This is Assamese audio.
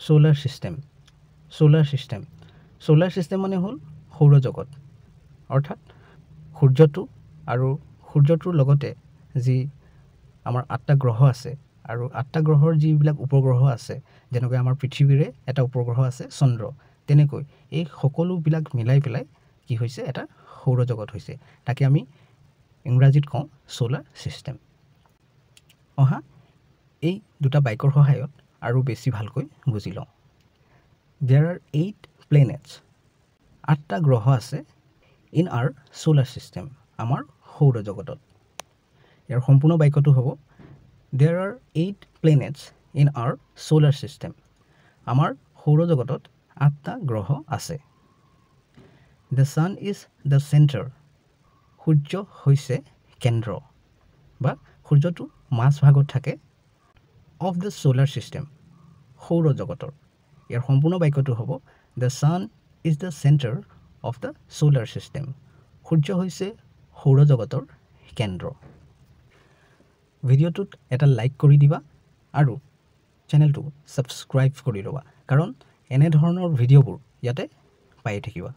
সোলাৰ সিস্টেম সোলাৰ সিস্টেম মানে হ'ল সৌৰজগত অৰ্থাৎ সূৰ্যটো আৰু সূৰ্যটোৰ লগতে যি আমাৰ 8টা গ্ৰহ আছে আৰু 8টা গ্ৰহৰ যিবিলাক উপগ্ৰহ আছে যেনেকৈ আমাৰ পৃথিৱীৰে এটা উপগ্ৰহ আছে চন্দ্ৰ তেনেকৈ এই সকলোবিলাক মিলাই পেলাই কি হৈছে এটা সৌৰজগত হৈছে তাকে আমি ইংৰাজীত কওঁ সোলাৰ সিস্টেম অহা এই দুটা বাইকৰ সহায়ত আৰু বেছি ভালকৈ বুজি লওঁ there are 8 planets 8টা গ্ৰহ আছে in our solar system আমাৰ সৌৰজগতত ইয়াৰ সম্পূৰ্ণ বাক্যটো হ'ব there are 8 planets in our solar system আমাৰ সৌৰজগতত 8টা গ্ৰহ আছে the sun is the center সূৰ্য হৈছে কেন্দ্ৰ বা সূৰ্যটো মাজভাগত থাকে of the solar system সৌৰজগতৰ ইয়াৰ সম্পূৰ্ণ বাক্যটো হ'ব the sun is the center of the solar system সূৰ্য হৈছে সৌৰজগতৰ কেন্দ্ৰ ভিডিঅ'টোত এটা লাইক কৰি দিবা আৰু চেনেলটো সাবস্ক্ৰাইব কৰি ল'বা কাৰণ এনে ধৰণৰ ভিডিঅ'বোৰ ইয়াতে পাই থাকিবা